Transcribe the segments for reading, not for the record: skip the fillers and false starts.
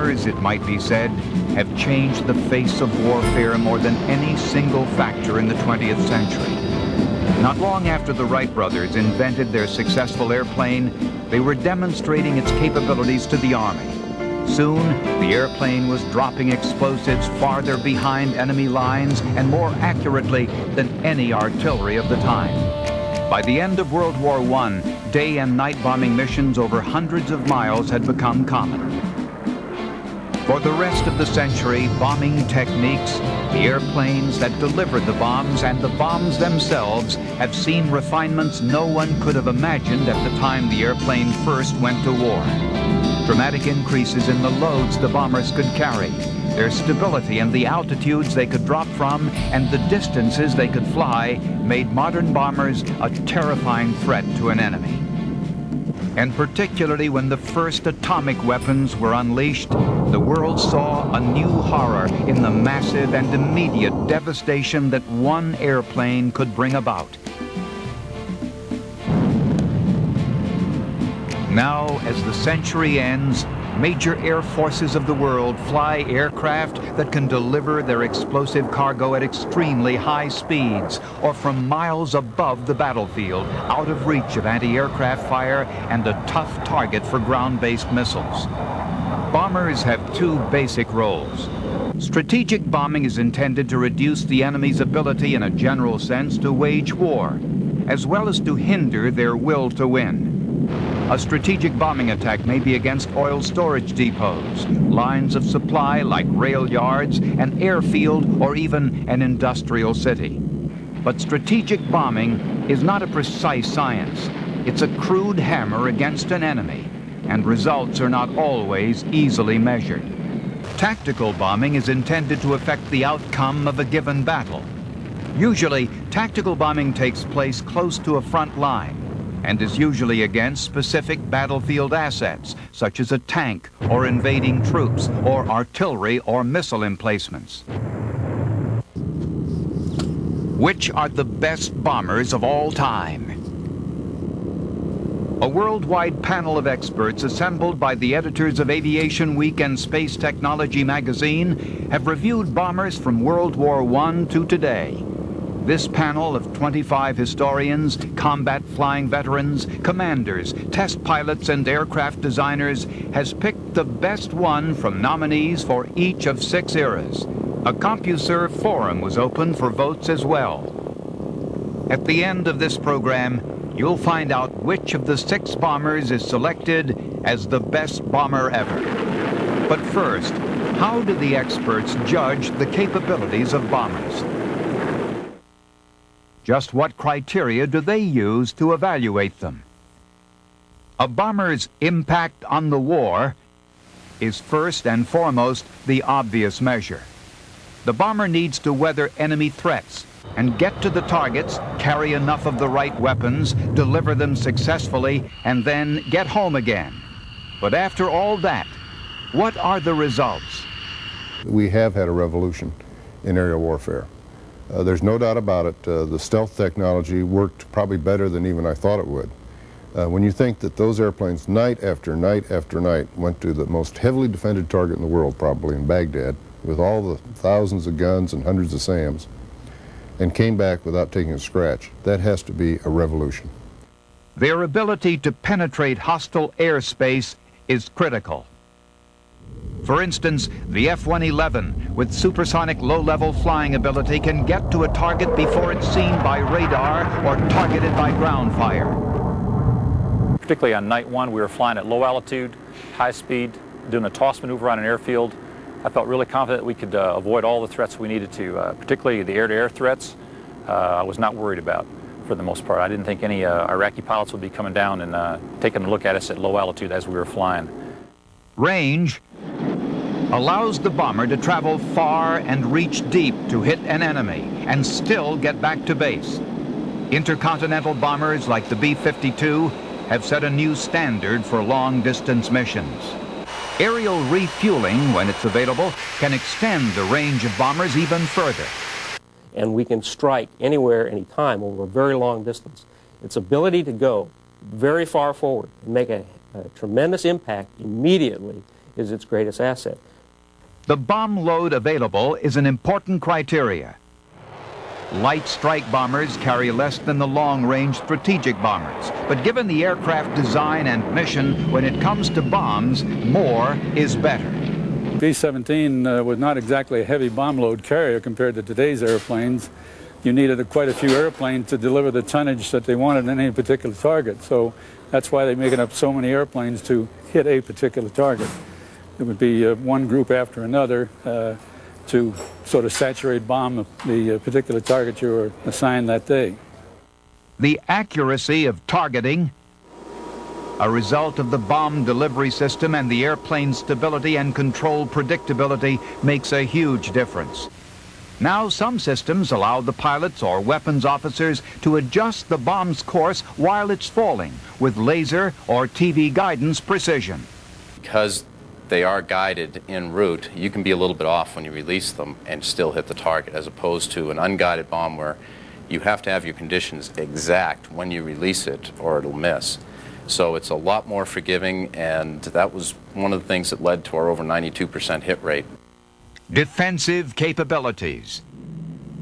bombers, it might be said, have changed the face of warfare more than any single factor in the 20th century. Not long after the Wright brothers invented their successful airplane, they were demonstrating its capabilities to the Army. Soon, the airplane was dropping explosives farther behind enemy lines and more accurately than any artillery of the time. By the end of World War I, day and night bombing missions over hundreds of miles had become common. For the rest of the century, bombing techniques, the airplanes that delivered the bombs, and the bombs themselves have seen refinements no one could have imagined at the time the airplane first went to war. Dramatic increases in the loads the bombers could carry, their stability and the altitudes they could drop from, and the distances they could fly made modern bombers a terrifying threat to an enemy. And particularly when the first atomic weapons were unleashed, the world saw a new horror in the massive and immediate devastation that one airplane could bring about. Now, as the century ends, major air forces of the world fly aircraft that can deliver their explosive cargo at extremely high speeds or from miles above the battlefield, out of reach of anti-aircraft fire and a tough target for ground-based missiles. Bombers have two basic roles. Strategic bombing is intended to reduce the enemy's ability in a general sense to wage war, as well as to hinder their will to win. A strategic bombing attack may be against oil storage depots, lines of supply like rail yards, an airfield, or even an industrial city. But strategic bombing is not a precise science. It's a crude hammer against an enemy, and results are not always easily measured. Tactical bombing is intended to affect the outcome of a given battle. Usually, tactical bombing takes place close to a front line, and is usually against specific battlefield assets, such as a tank or invading troops or artillery or missile emplacements. Which are the best bombers of all time? A worldwide panel of experts assembled by the editors of Aviation Week and Space Technology magazine have reviewed bombers from World War I to today. This panel of 25 historians, combat flying veterans, commanders, test pilots, and aircraft designers has picked the best one from nominees for each of 6 eras. A CompuServe forum was opened for votes as well. At the end of this program, you'll find out which of the 6 bombers is selected as the best bomber ever. But first, how do the experts judge the capabilities of bombers? Just what criteria do they use to evaluate them? A bomber's impact on the war is first and foremost the obvious measure. The bomber needs to weather enemy threats and get to the targets, carry enough of the right weapons, deliver them successfully, and then get home again. But after all that, what are the results? We have had a revolution in aerial warfare. There's no doubt about it. The stealth technology worked probably better than even I thought it would. When you think that those airplanes night after night after night went to the most heavily defended target in the world, probably in Baghdad, with all the thousands of guns and hundreds of SAMs, and came back without taking a scratch, that has to be a revolution. Their ability to penetrate hostile airspace is critical. For instance, the F-111, with supersonic low-level flying ability, can get to a target before it's seen by radar or targeted by ground fire. Particularly on night 1, we were flying at low altitude, high speed, doing a toss maneuver on an airfield. I felt really confident that we could avoid all the threats we needed to, particularly the air-to-air threats. I was not worried about for the most part. I didn't think any Iraqi pilots would be coming down and taking a look at us at low altitude as we were flying. Range allows the bomber to travel far and reach deep to hit an enemy and still get back to base. Intercontinental bombers like the B-52 have set a new standard for long-distance missions. Aerial refueling, when it's available, can extend the range of bombers even further. And we can strike anywhere, anytime, over a very long distance. Its ability to go very far forward and make a tremendous impact immediately is its greatest asset. The bomb load available is an important criteria. Light strike bombers carry less than the long-range strategic bombers. But given the aircraft design and mission, when it comes to bombs, more is better. B-17 was not exactly a heavy bomb load carrier compared to today's airplanes. You needed quite a few airplanes to deliver the tonnage that they wanted in any particular target. So that's why they're making up so many airplanes to hit a particular target. It would be one group after another to sort of saturate bomb the particular target you were assigned that day. The accuracy of targeting, a result of the bomb delivery system, and the airplane's stability and control predictability makes a huge difference. Now some systems allow the pilots or weapons officers to adjust the bomb's course while it's falling with laser or TV guidance precision. Because they are guided en route, you can be a little bit off when you release them and still hit the target, as opposed to an unguided bomb where you have to have your conditions exact when you release it or it'll miss. So it's a lot more forgiving, and that was one of the things that led to our over 92% hit rate. Defensive capabilities.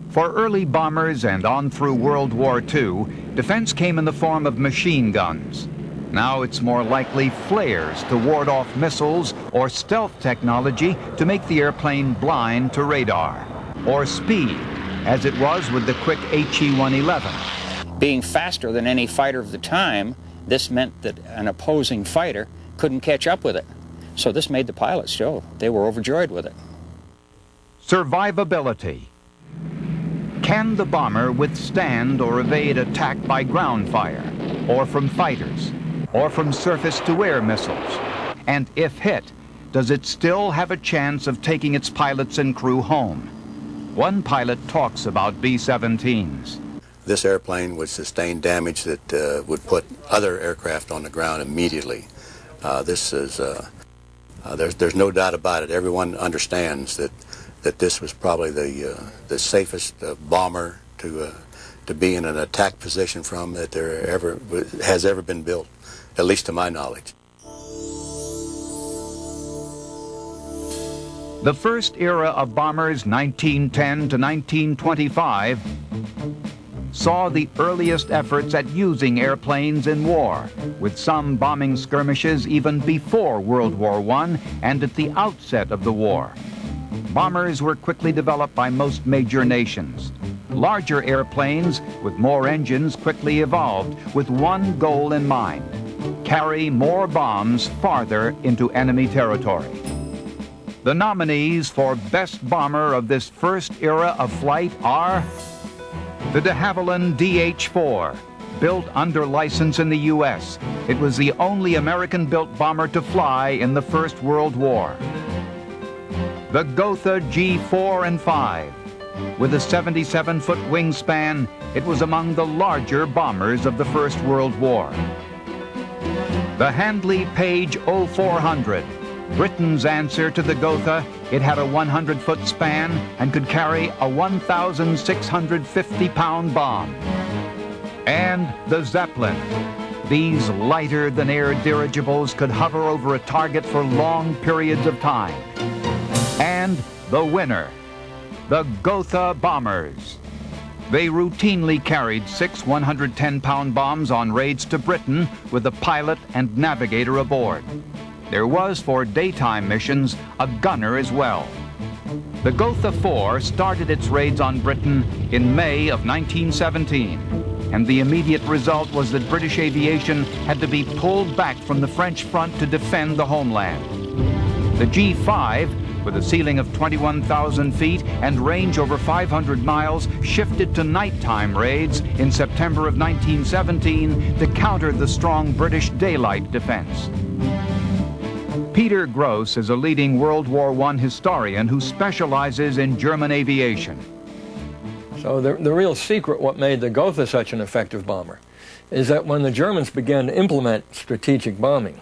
For early bombers and on through World War II, defense came in the form of machine guns. Now it's more likely flares to ward off missiles or stealth technology to make the airplane blind to radar, or speed, as it was with the quick HE-111. Being faster than any fighter of the time, this meant that an opposing fighter couldn't catch up with it. So this made the pilots show they were overjoyed with it. Survivability. Can the bomber withstand or evade attack by ground fire, or from fighters, or from surface-to-air missiles? And if hit, does it still have a chance of taking its pilots and crew home? One pilot talks about B-17s. This airplane would sustain damage that would put other aircraft on the ground immediately. There's no doubt about it. Everyone understands that this was probably the safest bomber to be in an attack position from that there has ever been built, at least to my knowledge. The first era of bombers, 1910 to 1925, saw the earliest efforts at using airplanes in war, with some bombing skirmishes even before World War I and at the outset of the war. Bombers were quickly developed by most major nations. Larger airplanes with more engines quickly evolved with one goal in mind: carry more bombs farther into enemy territory. The nominees for Best Bomber of this first era of flight are the de Havilland DH-4, built under license in the U.S. It was the only American-built bomber to fly in the First World War. The Gotha G4 and 5. With a 77-foot wingspan, it was among the larger bombers of the First World War. The Handley Page 0400. Britain's answer to the Gotha, it had a 100-foot span and could carry a 1,650-pound bomb. And the Zeppelin. These lighter-than-air dirigibles could hover over a target for long periods of time. And the winner, the Gotha bombers. They routinely carried 6 110-pound bombs on raids to Britain with a pilot and navigator aboard. There was, for daytime missions, a gunner as well. The Gotha 4 started its raids on Britain in May of 1917, and the immediate result was that British aviation had to be pulled back from the French front to defend the homeland. The G5, with a ceiling of 21,000 feet and range over 500 miles, shifted to nighttime raids in September of 1917 to counter the strong British daylight defense. Peter Gross is a leading World War I historian who specializes in German aviation. So the real secret, what made the Gotha such an effective bomber, is that when the Germans began to implement strategic bombing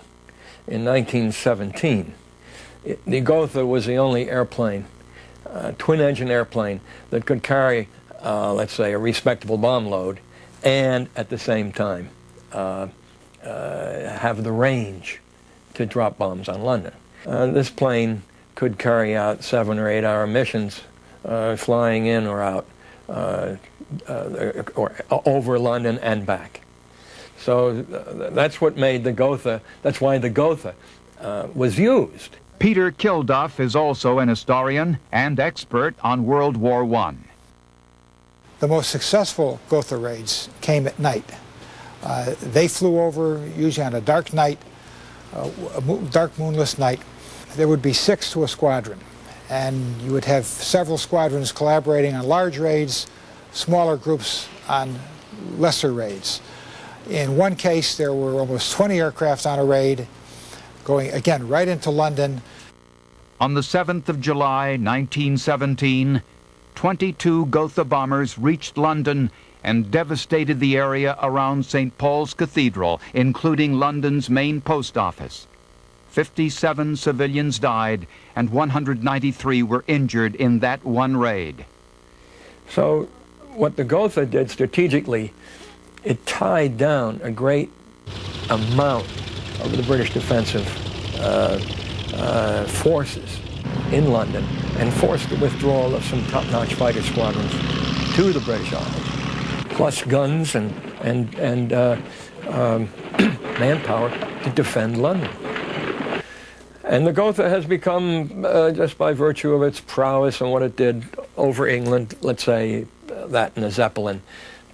in 1917, the Gotha was the only airplane, twin-engine airplane, that could carry, let's say, a respectable bomb load and at the same time have the range to drop bombs on London. This plane could carry out 7 or 8 hour missions, flying in or out, or over London and back. So that's what made the Gotha, that's why the Gotha was used. Peter Kilduff is also an historian and expert on World War I. The most successful Gotha raids came at night. They flew over usually on a dark night, dark moonless night. There would be 6 to a squadron, and you would have several squadrons collaborating on large raids, smaller groups on lesser raids. In one case, there were almost 20 aircraft on a raid, going again right into London. On the 7th of July, 1917, 22 Gotha bombers reached London and devastated the area around St. Paul's Cathedral, including London's main post office. 57 civilians died and 193 were injured in that one raid. So what the Gotha did strategically, it tied down a great amount of the British defensive forces in London and forced the withdrawal of some top-notch fighter squadrons to the British Isles, plus guns and manpower to defend London. And the Gotha has become, just by virtue of its prowess and what it did over England, let's say that and a Zeppelin,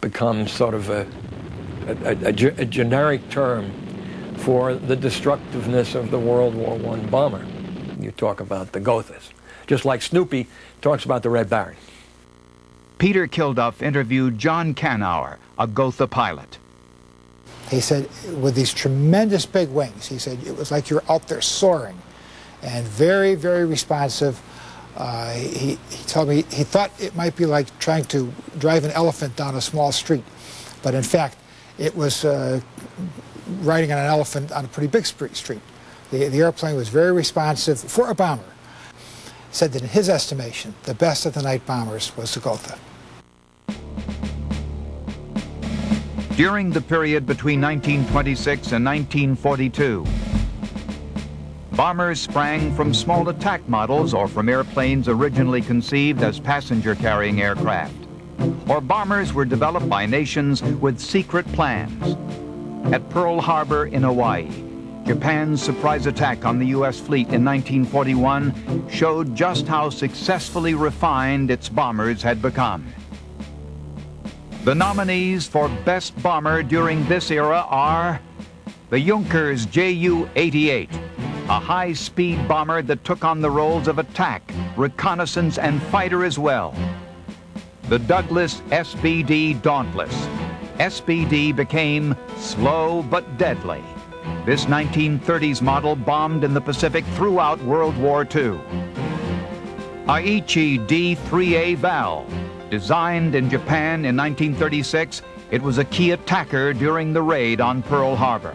becomes sort of a generic term for the destructiveness of the World War I bomber. You talk about the Gothas, just like Snoopy talks about the Red Baron. Peter Kilduff interviewed John Canauer, a Gotha pilot. He said, with these tremendous big wings, he said, it was like you're out there soaring, and very, very responsive. He told me he thought it might be like trying to drive an elephant down a small street, but in fact, it was riding on an elephant on a pretty big street. The airplane was very responsive for a bomber. Said that in his estimation, the best of the night bombers was the Gotha. During the period between 1926 and 1942, bombers sprang from small attack models or from airplanes originally conceived as passenger-carrying aircraft. Or bombers were developed by nations with secret plans. At Pearl Harbor in Hawaii, Japan's surprise attack on the U.S. fleet in 1941 showed just how successfully refined its bombers had become. The nominees for Best Bomber during this era are the Junkers Ju-88, a high-speed bomber that took on the roles of attack, reconnaissance, and fighter as well. The Douglas SBD Dauntless. SBD became slow but deadly. This 1930s model bombed in the Pacific throughout World War II. Aichi D-3A Val. Designed in Japan in 1936, it was a key attacker during the raid on Pearl Harbor.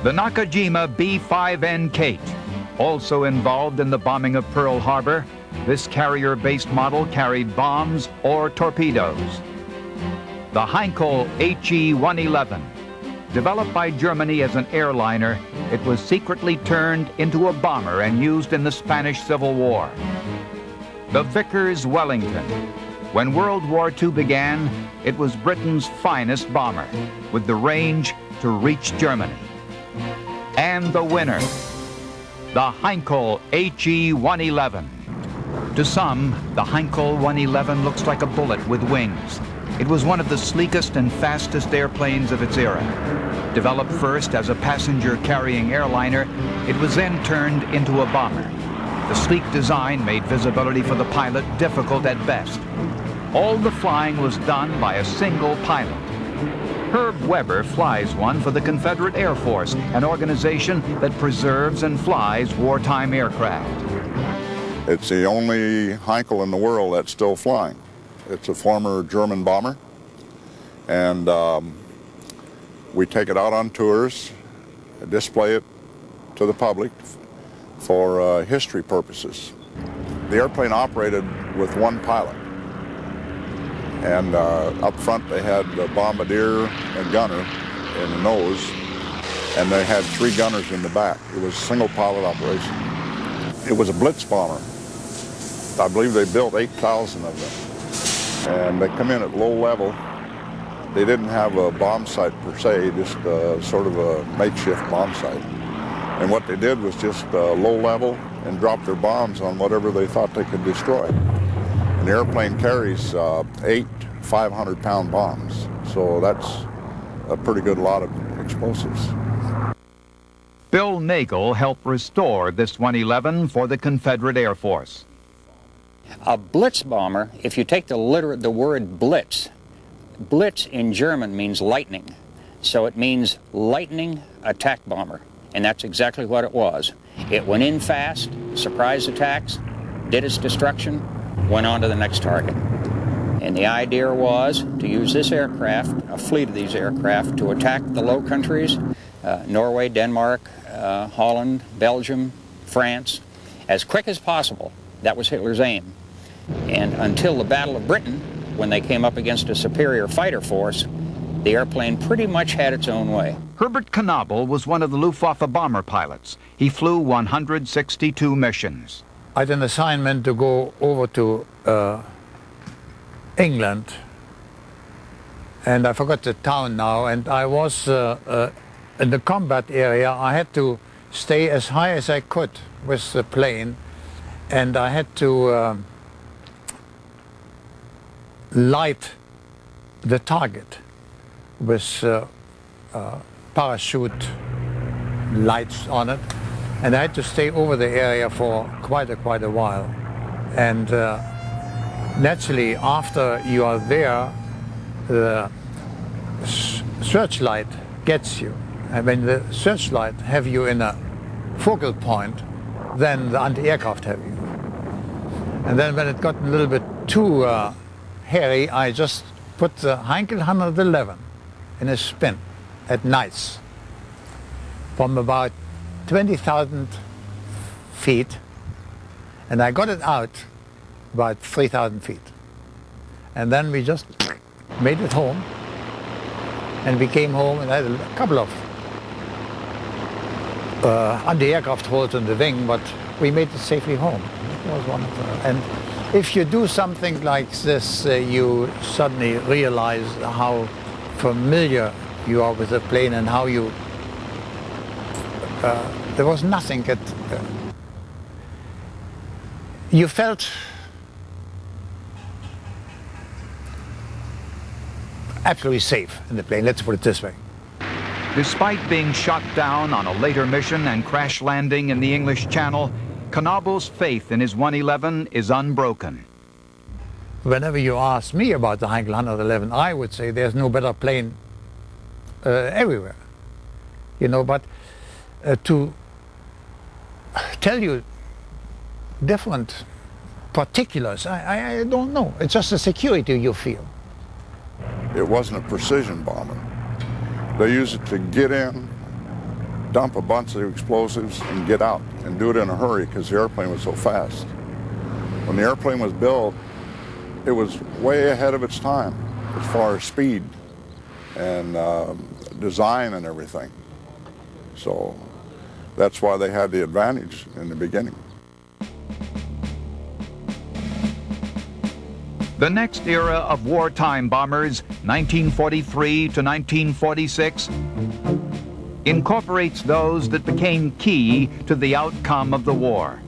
The Nakajima B-5N Kate, also involved in the bombing of Pearl Harbor, this carrier-based model carried bombs or torpedoes. The Heinkel HE-111, developed by Germany as an airliner, it was secretly turned into a bomber and used in the Spanish Civil War. The Vickers Wellington. When World War II began, it was Britain's finest bomber, with the range to reach Germany. And the winner, the Heinkel HE-111. To some, the Heinkel 111 looks like a bullet with wings. It was one of the sleekest and fastest airplanes of its era. Developed first as a passenger-carrying airliner, it was then turned into a bomber. The sleek design made visibility for the pilot difficult at best. All the flying was done by a single pilot. Herb Weber flies one for the Confederate Air Force, an organization that preserves and flies wartime aircraft. It's the only Heinkel in the world that's still flying. It's a former German bomber, and we take it out on tours, display it to the public for history purposes. The airplane operated with one pilot, and up front they had the bombardier and gunner in the nose. and they had 3 gunners in the back. It was a single pilot operation. It was a blitz bomber. I believe they built 8,000 of them. And they come in at low level. They didn't have a bomb site per se, just sort of a makeshift bomb site. And what they did was just low level and drop their bombs on whatever they thought they could destroy. And the airplane carries 8 500-pound bombs. So that's a pretty good lot of explosives. Bill Nagel helped restore this 111 for the Confederate Air Force. A blitz bomber, if you take the word blitz, blitz in German means lightning. So it means lightning attack bomber. And that's exactly what it was. It went in fast, surprise attacks, did its destruction, went on to the next target. And the idea was to use this aircraft, a fleet of these aircraft, to attack the Low Countries, Norway, Denmark, Holland, Belgium, France, as quick as possible. That was Hitler's aim. And until the Battle of Britain, when they came up against a superior fighter force, the airplane pretty much had its own way. Herbert Knobel was one of the Luftwaffe bomber pilots. He flew 162 missions. I had an assignment to go over to England, and I forgot the town now, and I was in the combat area. I had to stay as high as I could with the plane, and I had to light the target with parachute lights on it, and I had to stay over the area for quite a while. And naturally, after you are there, the searchlight gets you, and when the searchlight have you in a focal point, then the anti-aircraft have you. And then when it got a little bit too hairy, I just put the Heinkel 111 in a spin at nights from about 20,000 feet, and I got it out about 3,000 feet. And then we just made it home, and we came home and had a couple of anti-aircraft holes in the wing, but we made it safely home. It was wonderful. And if you do something like this, you suddenly realize how familiar you are with the plane and how you... there was nothing that... you felt absolutely safe in the plane, let's put it this way. Despite being shot down on a later mission and crash landing in the English Channel, Knobel's faith in his 111 is unbroken. Whenever you ask me about the Heinkel 111, I would say there's no better plane everywhere. You know, but to tell you different particulars, I don't know. It's just the security you feel. It wasn't a precision bomber. They used it to get in, dump a bunch of explosives, and get out, and do it in a hurry because the airplane was so fast. When the airplane was built, it was way ahead of its time as far as speed and design and everything. So that's why they had the advantage in the beginning. The next era of wartime bombers, 1943 to 1946, incorporates those that became key to the outcome of the war.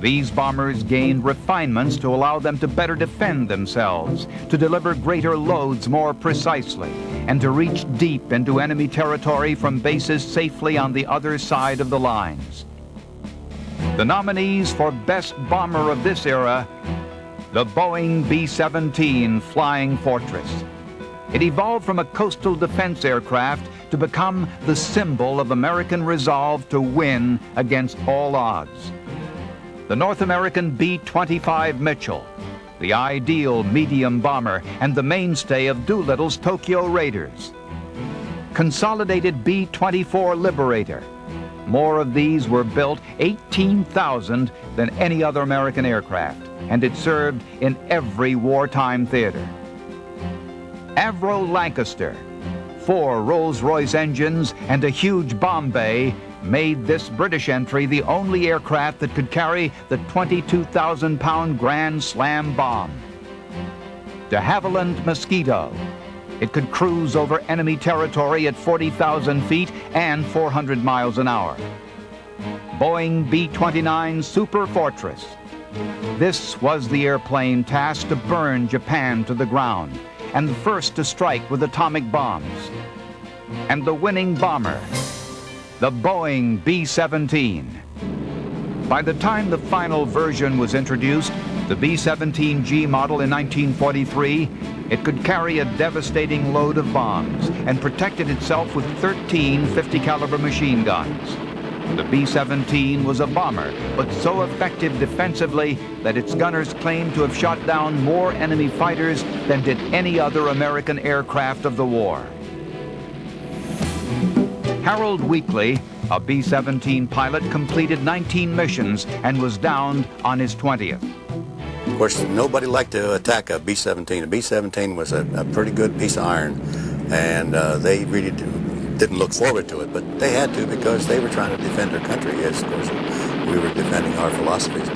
These bombers gained refinements to allow them to better defend themselves, to deliver greater loads more precisely, and to reach deep into enemy territory from bases safely on the other side of the lines. The nominees for Best Bomber of this era: the Boeing B-17 Flying Fortress. It evolved from a coastal defense aircraft to become the symbol of American resolve to win against all odds. The North American B-25 Mitchell, the ideal medium bomber and the mainstay of Doolittle's Tokyo Raiders. Consolidated B-24 Liberator. More of these were built, 18,000, than any other American aircraft, and it served in every wartime theater. Avro Lancaster, 4 Rolls-Royce engines, and a huge bomb bay made this British entry the only aircraft that could carry the 22,000-pound Grand Slam bomb. De Havilland Mosquito. It could cruise over enemy territory at 40,000 feet and 400 miles an hour. Boeing B-29 Super Fortress. This was the airplane tasked to burn Japan to the ground and the first to strike with atomic bombs. And the winning bomber, the Boeing B-17. By the time the final version was introduced, the B-17G model in 1943, it could carry a devastating load of bombs and protected itself with 13 50 caliber machine guns. The B-17 was a bomber, but so effective defensively that its gunners claimed to have shot down more enemy fighters than did any other American aircraft of the war. Harold Weakley, a B-17 pilot, completed 19 missions and was downed on his 20th. Of course, nobody liked to attack a B-17. A B-17 was a pretty good piece of iron, and they really didn't look forward to it, but they had to because they were trying to defend their country, as of course we were defending our philosophies.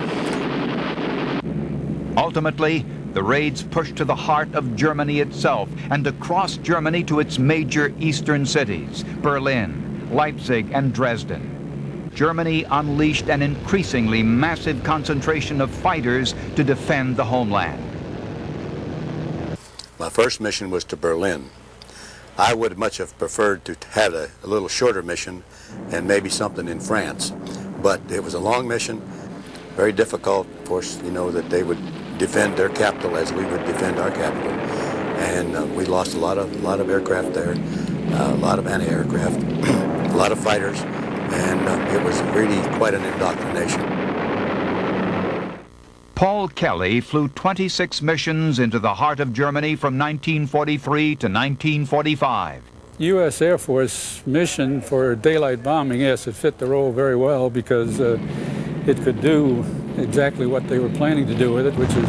Ultimately, the raids pushed to the heart of Germany itself and across Germany to its major eastern cities, Berlin, Leipzig, and Dresden. Germany unleashed an increasingly massive concentration of fighters to defend the homeland. My first mission was to Berlin. I would much have preferred to have a little shorter mission and maybe something in France. But it was a long mission, very difficult. Of course, you know that they would defend their capital as we would defend our capital. And we lost a lot of aircraft there, a lot of anti-aircraft, a lot of fighters, and it was really quite an indoctrination. Paul Kelly flew 26 missions into the heart of Germany from 1943 to 1945. U.S. Air Force mission for daylight bombing, yes, it fit the role very well because it could do exactly what they were planning to do with it, which is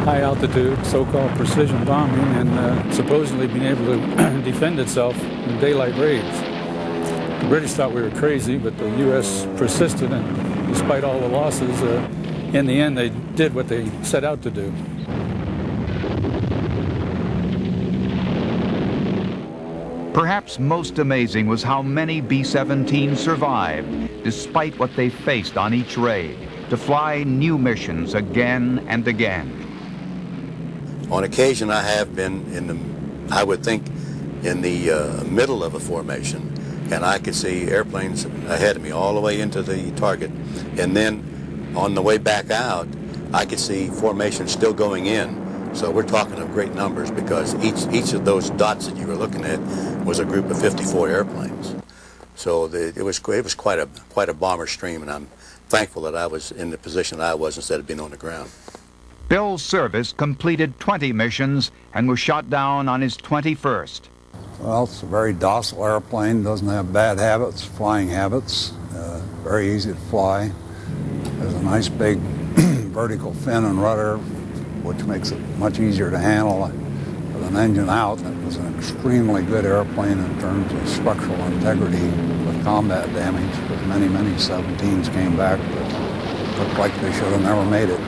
high altitude, so-called precision bombing, and supposedly being able to defend itself in daylight raids. The British thought we were crazy, but the U.S. persisted, and despite all the losses, in the end, they did what they set out to do. Perhaps most amazing was how many B-17s survived, despite what they faced on each raid, to fly new missions again and again. On occasion, I have been in the, I would think, in the middle of a formation, and I could see airplanes ahead of me all the way into the target, and then on the way back out, I could see formations still going in. So we're talking of great numbers because each of those dots that you were looking at was a group of 54 airplanes. So it was quite a bomber stream, and I'm thankful that I was in the position I was instead of being on the ground. Bill Service completed 20 missions and was shot down on his 21st. Well, it's a very docile airplane, doesn't have bad habits, flying habits, very easy to fly. There's a nice big vertical fin and rudder, which makes it much easier to handle with an engine out. It was an extremely good airplane in terms of structural integrity with combat damage, but many 17s came back that looked like they should have never made it.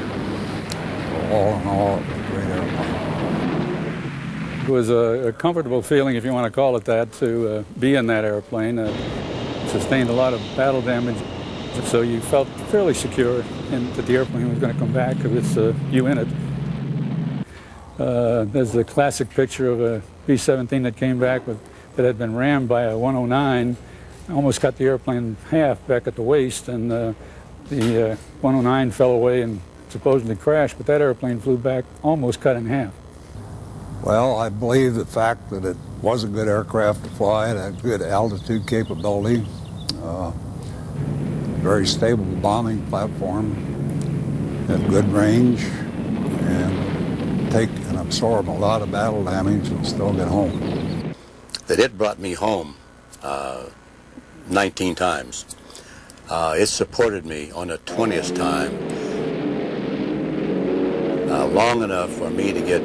So all in all, it was a great airplane. It was a comfortable feeling, if you want to call it that, to be in that airplane. Sustained a lot of battle damage. So you felt fairly secure that the airplane was going to come back because it's you in it. There's the classic picture of a B-17 that came back that had been rammed by a 109. Almost cut the airplane in half back at the waist, and the 109 fell away and supposedly crashed, but that airplane flew back almost cut in half. Well, I believe the fact that it was a good aircraft to fly, it had good altitude capability, very stable bombing platform, had good range, and take and absorb a lot of battle damage and still get home. That it brought me home 19 times. It supported me on the 20th time long enough for me to get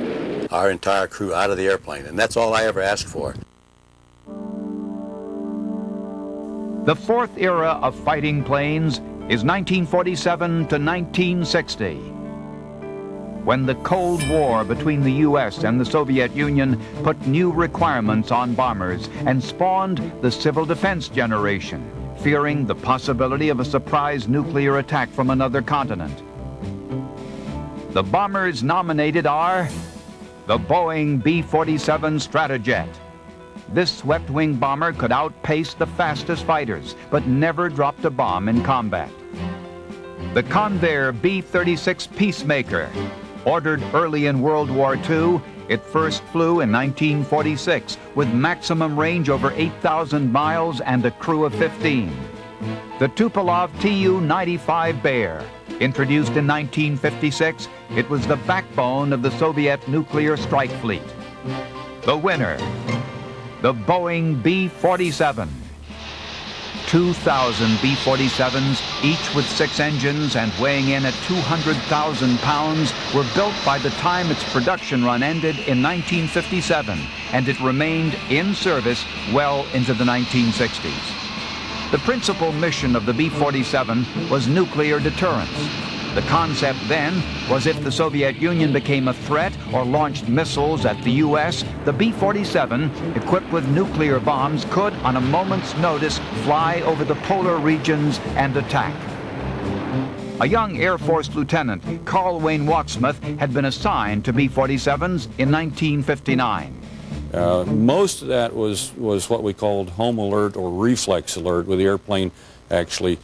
our entire crew out of the airplane, and that's all I ever asked for. The fourth era of fighting planes is 1947 to 1960, when the Cold War between the U.S. and the Soviet Union put new requirements on bombers and spawned the civil defense generation, fearing the possibility of a surprise nuclear attack from another continent. The bombers nominated are the Boeing B-47 Stratojet. This swept-wing bomber could outpace the fastest fighters, but never dropped a bomb in combat. The Convair B-36 Peacemaker. Ordered early in World War II, it first flew in 1946 with maximum range over 8,000 miles and a crew of 15. The Tupolev Tu-95 Bear. Introduced in 1956, it was the backbone of the Soviet nuclear strike fleet. The winner, the Boeing B-47. 2,000 B-47s, each with 6 engines and weighing in at 200,000 pounds, were built by the time its production run ended in 1957, and it remained in service well into the 1960s. The principal mission of the B-47 was nuclear deterrence. The concept then was if the Soviet Union became a threat or launched missiles at the U.S., the B-47, equipped with nuclear bombs, could, on a moment's notice, fly over the polar regions and attack. A young Air Force lieutenant, Carl Wayne Wattsmith, had been assigned to B-47s in 1959. Most of that was what we called home alert or reflex alert, with the airplane actually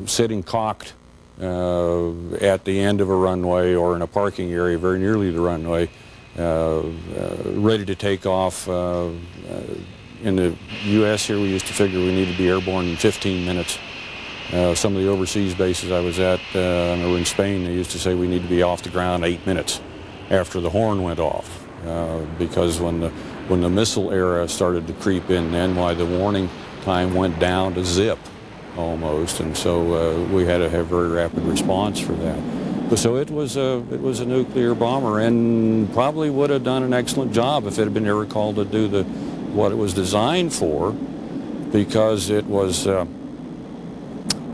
sitting cocked at the end of a runway or in a parking area very nearly the runway, ready to take off. In the U.S. here, we used to figure we needed to be airborne in 15 minutes. Some of the overseas bases I was at, I know in Spain, they used to say we need to be off the ground 8 minutes after the horn went off, because when the missile era started to creep in, then why the warning time went down to zip almost, and so we had to have very rapid response for that. But so it was a nuclear bomber, and probably would have done an excellent job if it had been ever called to do what it was designed for, because it was a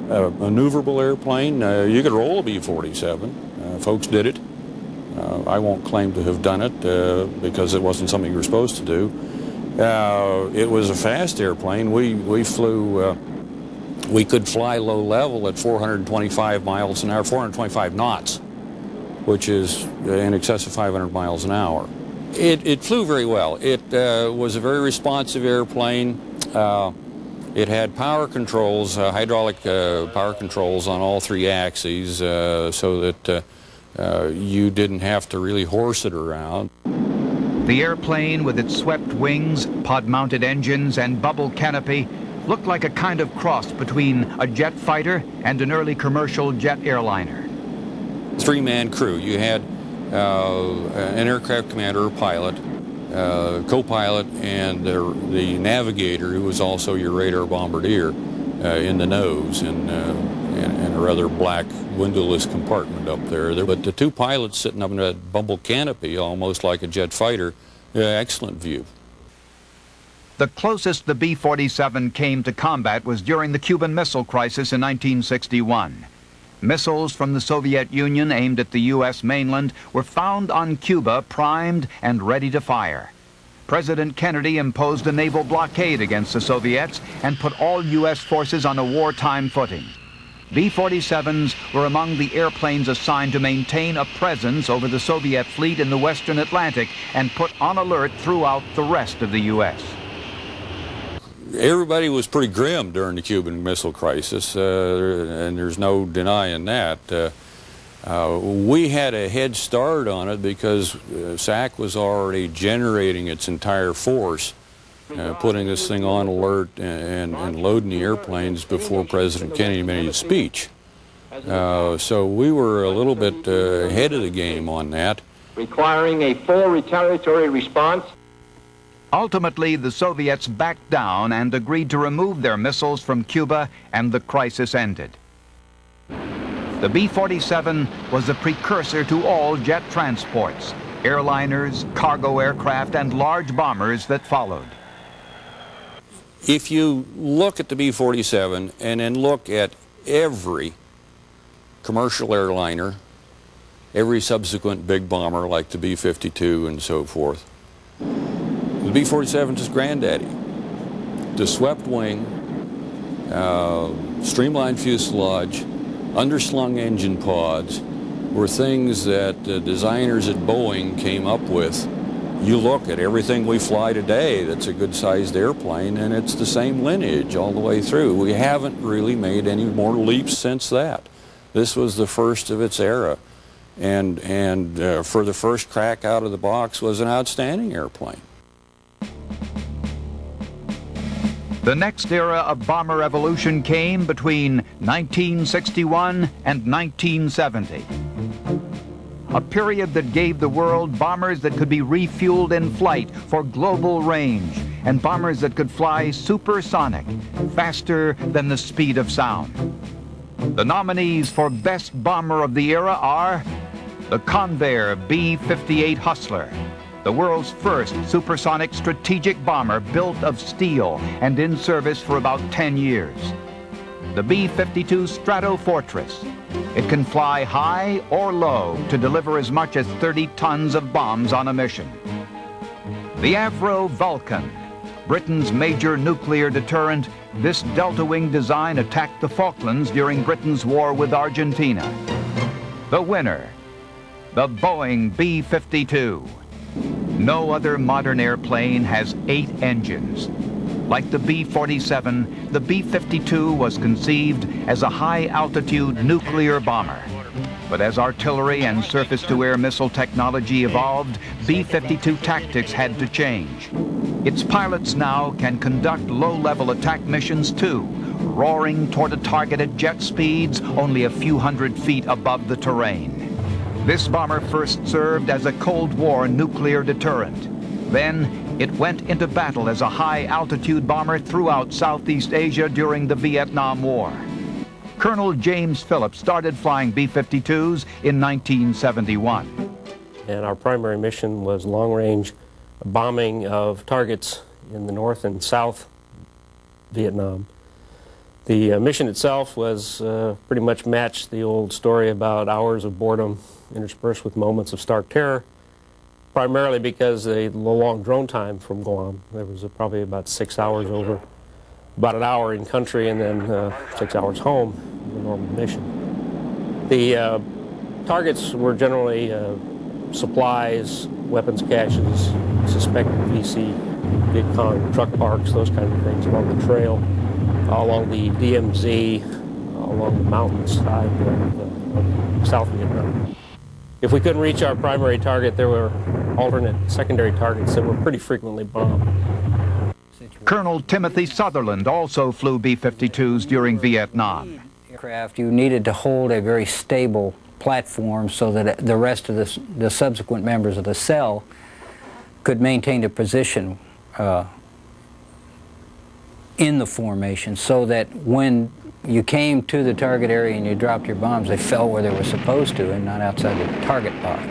maneuverable airplane. You could roll a B-47. Folks did it. I won't claim to have done it because it wasn't something you were supposed to do. It was a fast airplane. We flew. We could fly low level at 425 miles an hour, 425 knots, which is in excess of 500 miles an hour. It flew very well. It was a very responsive airplane. It had power controls, hydraulic power controls on all 3 axes, so that you didn't have to really horse it around. The airplane, with its swept wings, pod-mounted engines, and bubble canopy, looked like a kind of cross between a jet fighter and an early commercial jet airliner. 3-man crew. You had an aircraft commander or pilot, co-pilot, and the navigator, who was also your radar bombardier in the nose, and a rather black windowless compartment up there. But the 2 pilots sitting up in that bubble canopy, almost like a jet fighter, excellent view. The closest the B-47 came to combat was during the Cuban Missile Crisis in 1961. Missiles from the Soviet Union aimed at the U.S. mainland were found on Cuba primed and ready to fire. President Kennedy imposed a naval blockade against the Soviets and put all U.S. forces on a wartime footing. B-47s were among the airplanes assigned to maintain a presence over the Soviet fleet in the Western Atlantic and put on alert throughout the rest of the U.S. Everybody was pretty grim during the Cuban Missile Crisis, and there's no denying that. We had a head start on it because SAC was already generating its entire force, putting this thing on alert and loading the airplanes before President Kennedy made his speech. So we were a little bit ahead of the game on that. Requiring a full retaliatory response. Ultimately, the Soviets backed down and agreed to remove their missiles from Cuba, and the crisis ended. The B-47 was a precursor to all jet transports, airliners, cargo aircraft, and large bombers that followed. If you look at the B-47 and then look at every commercial airliner, every subsequent big bomber like the B-52 and so forth, the B-47 is granddaddy. The swept wing, streamlined fuselage, underslung engine pods were things that the designers at Boeing came up with. You look at everything we fly today that's a good-sized airplane, and it's the same lineage all the way through. We haven't really made any more leaps since that. This was the first of its era, and for the first crack out of the box was an outstanding airplane. The next era of bomber evolution came between 1961 and 1970. A period that gave the world bombers that could be refueled in flight for global range, and bombers that could fly supersonic, faster than the speed of sound. The nominees for Best Bomber of the Era are the Convair B-58 Hustler, the world's first supersonic strategic bomber built of steel and in service for about 10 years. The B-52 Stratofortress. It can fly high or low to deliver as much as 30 tons of bombs on a mission. The Avro Vulcan, Britain's major nuclear deterrent, this delta-wing design attacked the Falklands during Britain's war with Argentina. The winner, the Boeing B-52. No other modern airplane has 8 engines. Like the B-47, the B-52 was conceived as a high-altitude nuclear bomber. But as artillery and surface-to-air missile technology evolved, B-52 tactics had to change. Its pilots now can conduct low-level attack missions too, roaring toward a target at jet speeds only a few hundred feet above the terrain. This bomber first served as a Cold War nuclear deterrent. Then, it went into battle as a high-altitude bomber throughout Southeast Asia during the Vietnam War. Colonel James Phillips started flying B-52s in 1971. And our primary mission was long-range bombing of targets in the North and South Vietnam. The mission itself was pretty much matched the old story about hours of boredom interspersed with moments of stark terror, primarily because of the long drone time from Guam. There was probably about 6 hours over, about an hour in country, and then 6 hours home, the normal mission. The targets were generally supplies, weapons caches, suspected VC, VidCon, truck parks, those kind of things along the trail, along the DMZ, along the mountainside of South Vietnam. If we couldn't reach our primary target, there were alternate secondary targets that were pretty frequently bombed. Colonel Timothy Sutherland also flew B-52s during Vietnam. Aircraft, you needed to hold a very stable platform so that the rest of the subsequent members of the cell could maintain their position in the formation, so that when you came to the target area and you dropped your bombs, they fell where they were supposed to and not outside the target box.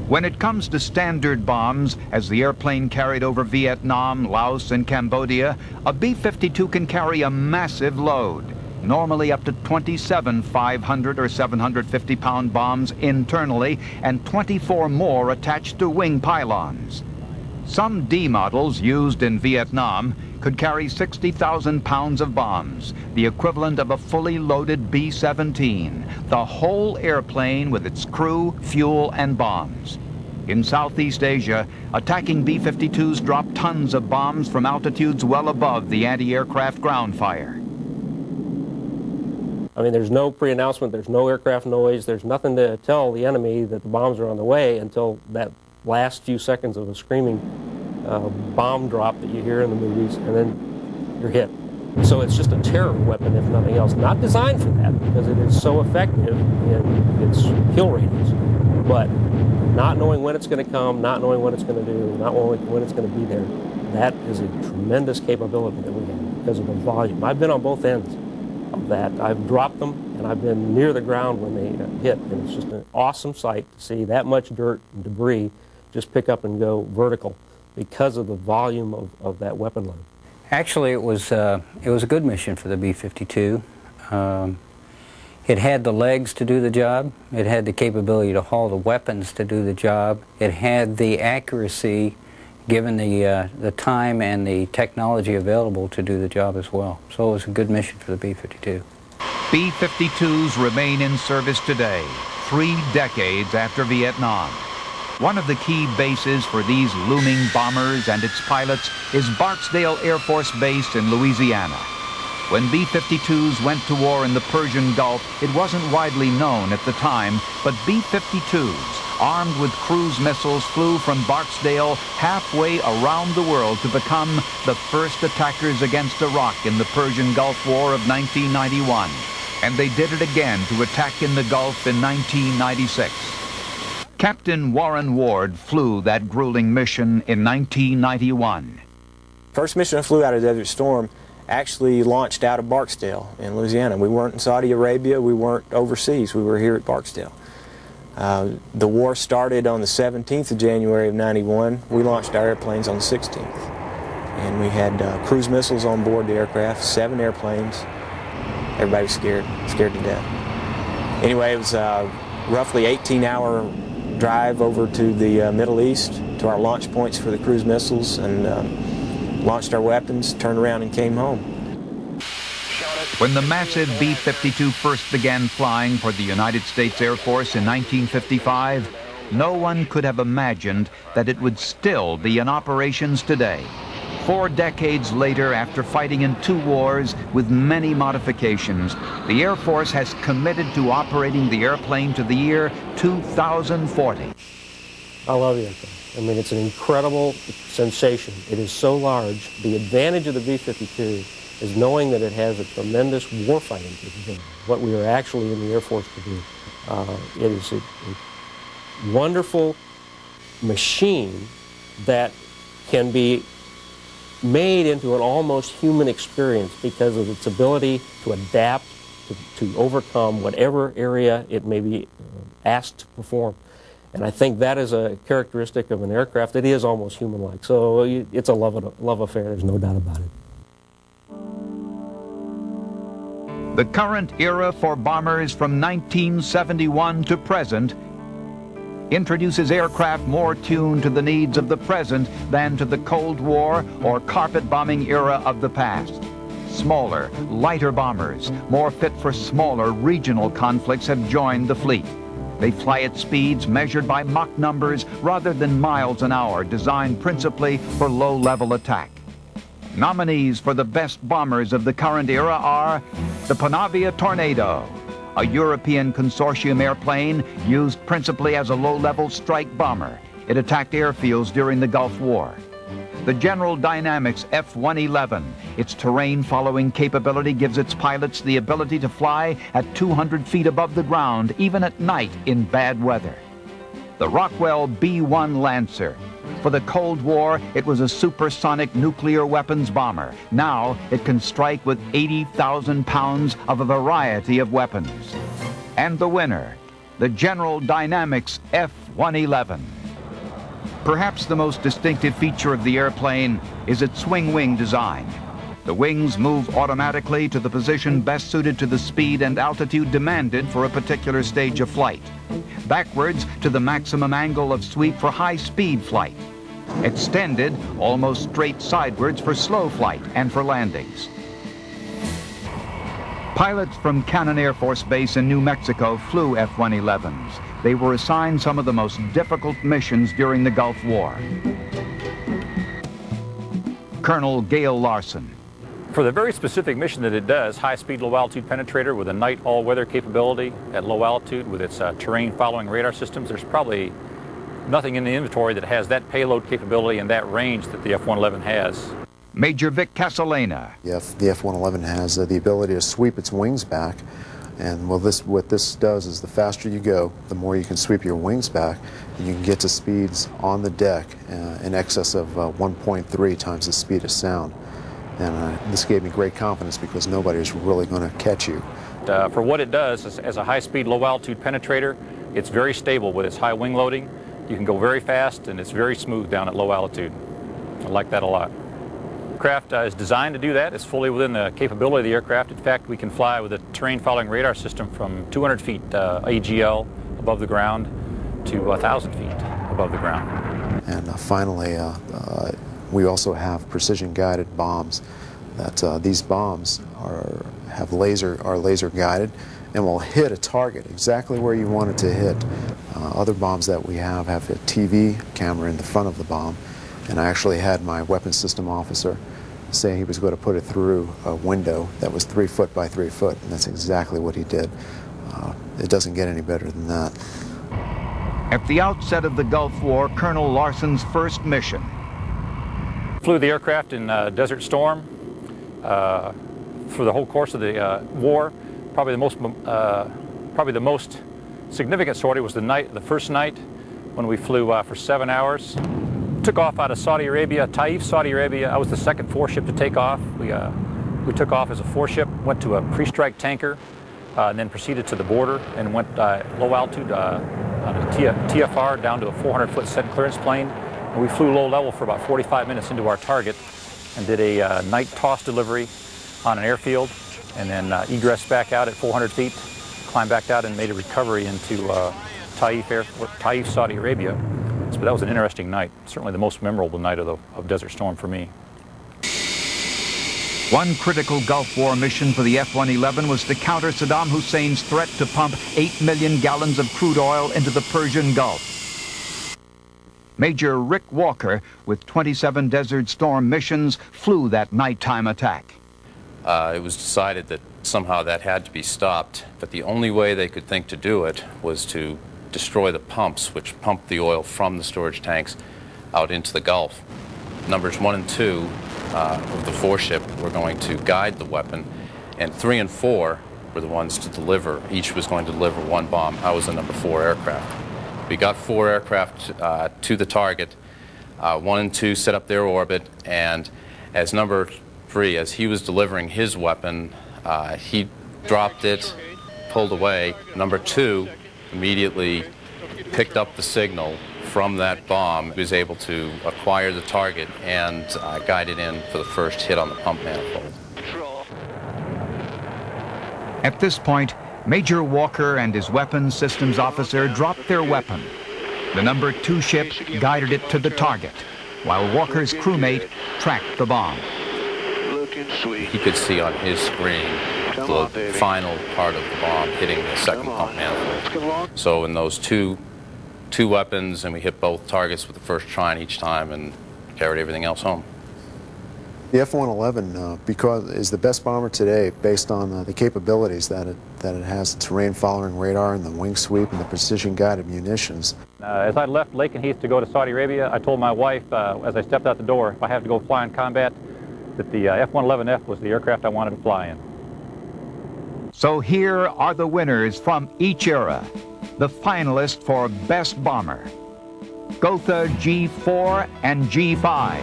When it comes to standard bombs, as the airplane carried over Vietnam, Laos, and Cambodia, a B-52 can carry a massive load, normally up to 27 500 or 750-pound bombs internally and 24 more attached to wing pylons. Some D models used in Vietnam could carry 60,000 pounds of bombs, the equivalent of a fully loaded B-17, the whole airplane with its crew, fuel, and bombs. In Southeast Asia, attacking B-52s dropped tons of bombs from altitudes well above the anti-aircraft ground fire. I mean, there's no pre-announcement, there's no aircraft noise, there's nothing to tell the enemy that the bombs are on the way until that last few seconds of a screaming bomb drop that you hear in the movies, and then you're hit. So it's just a terror weapon, if nothing else. Not designed for that, because it is so effective in its kill radius. But not knowing when it's going to come, not knowing what it's going to do, not knowing when it's going to be there, that is a tremendous capability that we have because of the volume. I've been on both ends of that. I've dropped them, and I've been near the ground when they hit, and it's just an awesome sight to see that much dirt and debris just pick up and go vertical because of the volume of that weapon load. Actually, it was a good mission for the B-52. It had the legs to do the job. It had the capability to haul the weapons to do the job. It had the accuracy, given the time and the technology available, to do the job as well. So it was a good mission for the B-52. B-52s remain in service today, 3 decades after Vietnam. One of the key bases for these looming bombers and its pilots is Barksdale Air Force Base in Louisiana. When B-52s went to war in the Persian Gulf, it wasn't widely known at the time, but B-52s, armed with cruise missiles, flew from Barksdale halfway around the world to become the first attackers against Iraq in the Persian Gulf War of 1991. And they did it again to attack in the Gulf in 1996. Captain Warren Ward flew that grueling mission in 1991. First mission I flew out of Desert Storm actually launched out of Barksdale in Louisiana. We weren't in Saudi Arabia, we weren't overseas, we were here at Barksdale. The war started on the 17th of January of 91. We launched our airplanes on the 16th. And we had cruise missiles on board the aircraft, 7 airplanes. Everybody was scared to death. Anyway, it was a roughly 18-hour drive over to the Middle East, to our launch points for the cruise missiles, and launched our weapons, turned around and came home. When the massive B-52 first began flying for the United States Air Force in 1955, no one could have imagined that it would still be in operations today. 4 decades later, after fighting in 2 wars with many modifications, the Air Force has committed to operating the airplane to the year 2040. I love the airplane. I mean, it's an incredible sensation. It is so large. The advantage of the B-52 is knowing that it has a tremendous warfighting capability, what we are actually in the Air Force to do. It is a wonderful machine that can be made into an almost human experience because of its ability to adapt, to overcome whatever area it may be asked to perform. And I think that is a characteristic of an aircraft that is almost human-like. So it's a love affair, there's no doubt about it. The current era for bombers from 1971 to present introduces aircraft more tuned to the needs of the present than to the Cold War or carpet bombing era of the past. Smaller, lighter bombers, more fit for smaller regional conflicts, have joined the fleet. They fly at speeds measured by Mach numbers rather than miles an hour, designed principally for low-level attack. Nominees for the best bombers of the current era are the Panavia Tornado, a European consortium airplane used principally as a low-level strike bomber. It attacked airfields during the Gulf War. The General Dynamics F-111. Its terrain-following capability gives its pilots the ability to fly at 200 feet above the ground, even at night in bad weather. The Rockwell B-1 Lancer. For the Cold War, it was a supersonic nuclear weapons bomber. Now, it can strike with 80,000 pounds of a variety of weapons. And the winner, the General Dynamics F-111. Perhaps the most distinctive feature of the airplane is its swing-wing design. The wings move automatically to the position best suited to the speed and altitude demanded for a particular stage of flight. Backwards to the maximum angle of sweep for high-speed flight. Extended almost straight sidewards for slow flight and for landings. Pilots from Cannon Air Force Base in New Mexico flew F-111s. They were assigned some of the most difficult missions during the Gulf War. Colonel Gale Larson. For the very specific mission that it does, high-speed, low-altitude penetrator with a night all-weather capability at low altitude with its terrain-following radar systems, there's probably nothing in the inventory that has that payload capability and that range that the F-111 has. Major Vic Casalena. The F-111 has the ability to sweep its wings back, and what this does is the faster you go, the more you can sweep your wings back, and you can get to speeds on the deck in excess of 1.3 times the speed of sound. And this gave me great confidence because nobody's really going to catch you. For what it does as a high-speed, low-altitude penetrator, it's very stable with its high wing loading. You can go very fast, and it's very smooth down at low altitude. I like that a lot. aircraft is designed to do that. It's fully within the capability of the aircraft. In fact, we can fly with a terrain following radar system from 200 feet AGL above the ground to 1,000 feet above the ground. And finally, we also have precision-guided bombs. These bombs are laser guided and will hit a target exactly where you want it to hit. Other bombs that we have a TV camera in the front of the bomb, and I actually had my weapons system officer say he was going to put it through a window that was 3 foot by 3 foot, and that's exactly what he did. It doesn't get any better than that. At the outset of the Gulf War, Colonel Larson's first mission. Flew the aircraft in Desert Storm for the whole course of the war. Probably the most significant sortie was the first night when we flew for 7 hours. Took off out of Saudi Arabia, Taif, Saudi Arabia. I was the second 4-ship to take off. We took off as a 4-ship, went to a pre-strike tanker, and then proceeded to the border and went low altitude on a TFR down to a 400-foot set clearance plane. And we flew low level for about 45 minutes into our target and did a night toss delivery on an airfield, and then egress back out at 400 feet, climbed back out and made a recovery into Taif, Saudi Arabia. So that was an interesting night, certainly the most memorable night of Desert Storm for me. One critical Gulf War mission for the F-111 was to counter Saddam Hussein's threat to pump 8 million gallons of crude oil into the Persian Gulf. Major Rick Walker, with 27 Desert Storm missions, flew that nighttime attack. It was decided that somehow that had to be stopped, but the only way they could think to do it was to destroy the pumps, which pumped the oil from the storage tanks out into the Gulf. Numbers 1 and 2 of the 4-ship were going to guide the weapon, and 3 and 4 were the ones to deliver. Each was going to deliver 1 bomb. I was the number 4 aircraft. We got 4 aircraft to the target. 1 and 2 set up their orbit, and as number 3, as he was delivering his weapon, he dropped it, pulled away. Number 2 immediately picked up the signal from that bomb. He was able to acquire the target and guide it in for the first hit on the pump manifold. At this point, Major Walker and his weapons systems officer dropped their weapon. The number 2 ship guided it to the target, while Walker's crewmate tracked the bomb. He could see on his screen the final part of the bomb hitting the second pump manifold. So in those two weapons, and we hit both targets with the first try each time and carried everything else home. The F-111 is the best bomber today based on the capabilities that it has, the terrain following radar and the wing sweep and the precision guided munitions. As I left Lakenheath to go to Saudi Arabia, I told my wife as I stepped out the door, if I have to go fly in combat, that the F-111F was the aircraft I wanted to fly in. So here are the winners from each era, the finalists for Best Bomber. Gotha G4 and G5.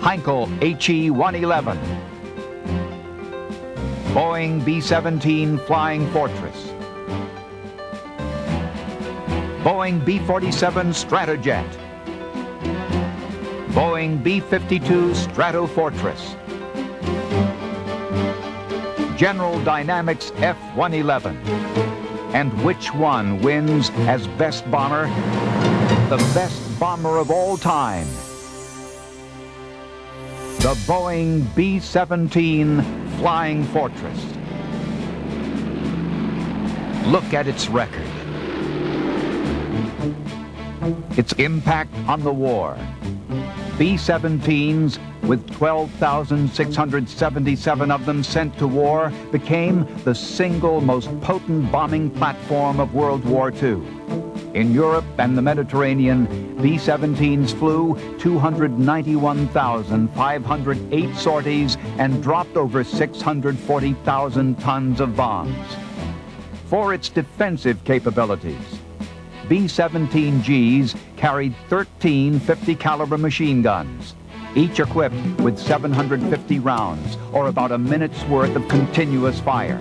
Heinkel HE-111. Boeing B-17 Flying Fortress. Boeing B-47 Stratojet. Boeing B-52 Stratofortress. General Dynamics F-111. And which one wins as Best Bomber? The best bomber of all time. The Boeing B-17 Flying Fortress. Look at its record. Its impact on the war. B-17s, with 12,677 of them sent to war, became the single most potent bombing platform of World War II. In Europe and the Mediterranean, B-17s flew 291,508 sorties and dropped over 640,000 tons of bombs. For its defensive capabilities, B-17Gs carried 13 50-caliber machine guns, each equipped with 750 rounds, or about a minute's worth of continuous fire.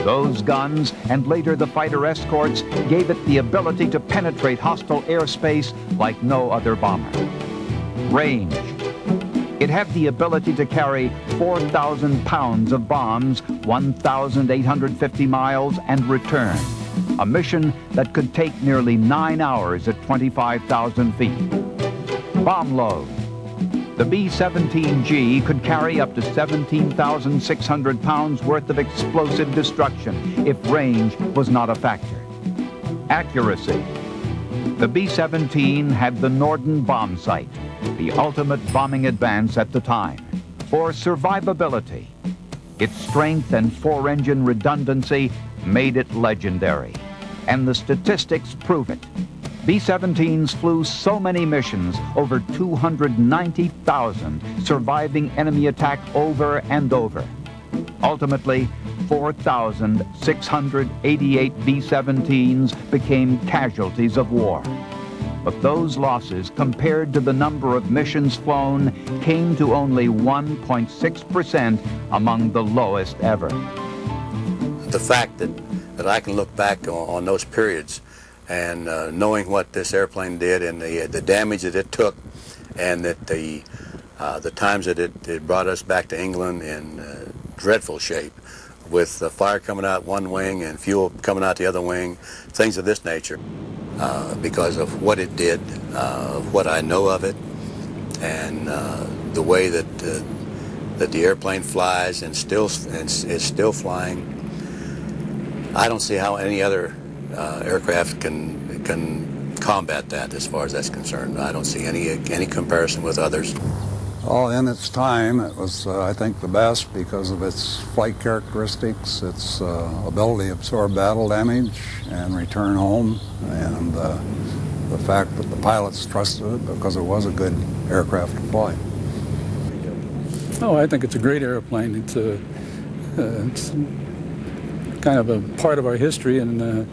Those guns, and later the fighter escorts, gave it the ability to penetrate hostile airspace like no other bomber. Range, It had the ability to carry 4,000 pounds of bombs, 1,850 miles, and return. A mission that could take nearly 9 hours at 25,000 feet. Bomb load. The B-17G could carry up to 17,600 pounds worth of explosive destruction if range was not a factor. Accuracy. The B-17 had the Norden bomb sight, the ultimate bombing advance at the time. For survivability, its strength and four-engine redundancy made it legendary. And the statistics prove it. B-17s flew so many missions, over 290,000, surviving enemy attack over and over. Ultimately, 4,688 B-17s became casualties of war. But those losses, compared to the number of missions flown, came to only 1.6%, among the lowest ever. The fact that I can look back on those periods and knowing what this airplane did and the damage that it took, and that the times that it brought us back to England in dreadful shape, with the fire coming out one wing and fuel coming out the other wing, things of this nature, because of what it did, what I know of it, and the way that the airplane flies and is still flying. I don't see how any other aircraft can combat that as far as that's concerned. I don't see any comparison with others. Well, in its time, it was, I think, the best because of its flight characteristics, its ability to absorb battle damage and return home, and the fact that the pilots trusted it because it was a good aircraft to fly. Oh, I think it's a great airplane. It's kind of a part of our history, and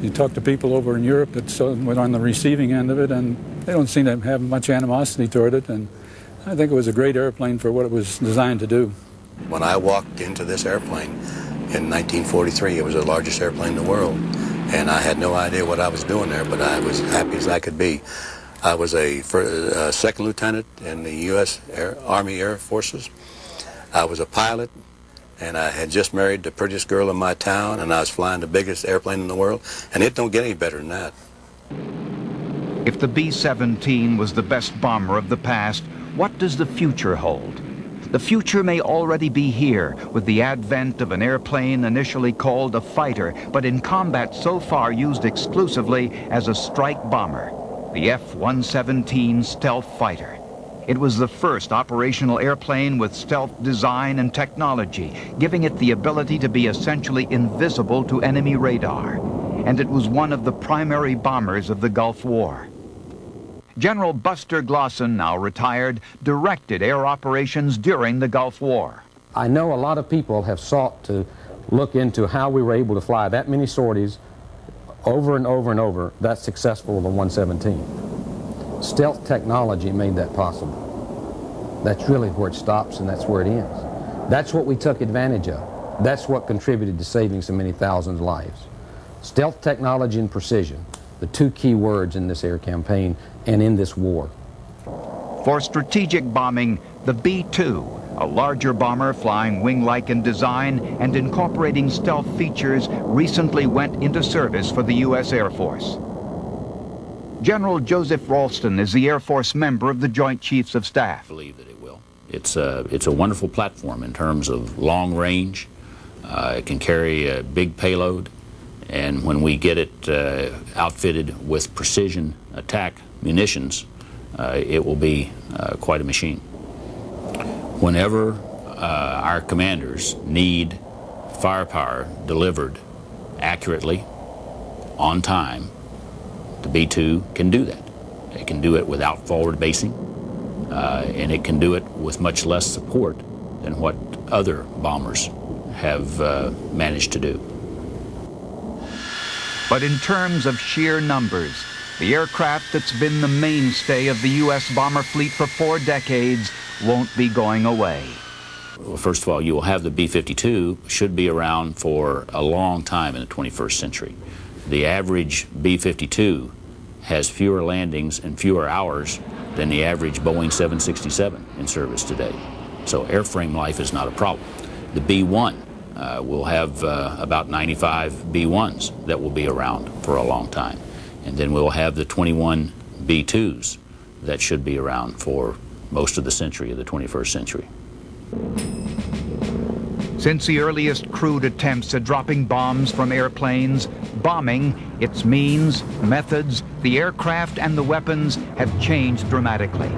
you talk to people over in Europe that went on the receiving end of it, and they don't seem to have much animosity toward it, and I think it was a great airplane for what it was designed to do. When I walked into this airplane in 1943, it was the largest airplane in the world, and I had no idea what I was doing there, but I was happy as I could be. I was a second lieutenant in the U.S. Army Air Forces. I was a pilot, and I had just married the prettiest girl in my town, and I was flying the biggest airplane in the world, and it don't get any better than that. If the B-17 was the best bomber of the past, what does the future hold? The future may already be here with the advent of an airplane initially called a fighter, but in combat so far used exclusively as a strike bomber, the F-117 stealth fighter. It was the first operational airplane with stealth design and technology, giving it the ability to be essentially invisible to enemy radar. And it was one of the primary bombers of the Gulf War. General Buster Glosson, now retired, directed air operations during the Gulf War. I know a lot of people have sought to look into how we were able to fly that many sorties over and over and over, that successful with a 117. Stealth technology made that possible. That's really where it stops, and that's where it ends. That's what we took advantage of. That's what contributed to saving so many thousands of lives. Stealth technology and precision, the two key words in this air campaign and in this war. For strategic bombing, the B-2, a larger bomber flying wing-like in design and incorporating stealth features, recently went into service for the U.S. Air Force. General Joseph Ralston is the Air Force member of the Joint Chiefs of Staff. I believe that it will. It's a wonderful platform in terms of long range. It can carry a big payload, and when we get it outfitted with precision attack munitions, it will be quite a machine. Whenever our commanders need firepower delivered accurately, on time, the B-2 can do that. It can do it without forward basing, and it can do it with much less support than what other bombers have managed to do. But in terms of sheer numbers, the aircraft that's been the mainstay of the U.S. bomber fleet for 4 decades won't be going away. Well, first of all, you will have the B-52, should be around for a long time in the 21st century. The average B-52 has fewer landings and fewer hours than the average Boeing 767 in service today. So airframe life is not a problem. The B-1 will have about 95 B-1s that will be around for a long time. And then we'll have the 21 B-2s that should be around for most of the century, of the 21st century. Since the earliest crude attempts at dropping bombs from airplanes, bombing, its means, methods, the aircraft and the weapons have changed dramatically.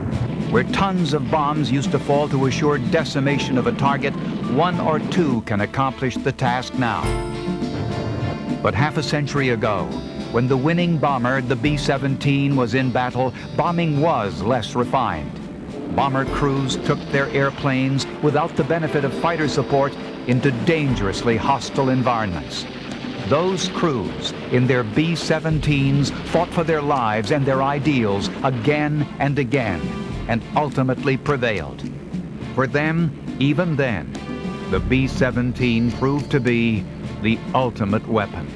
Where tons of bombs used to fall to assure decimation of a target, 1 or 2 can accomplish the task now. But half a century ago, when the winning bomber, the B-17, was in battle, bombing was less refined. Bomber crews took their airplanes without the benefit of fighter support into dangerously hostile environments. Those crews, in their B-17s, fought for their lives and their ideals again and again, and ultimately prevailed. For them, even then, the B-17 proved to be the ultimate weapon.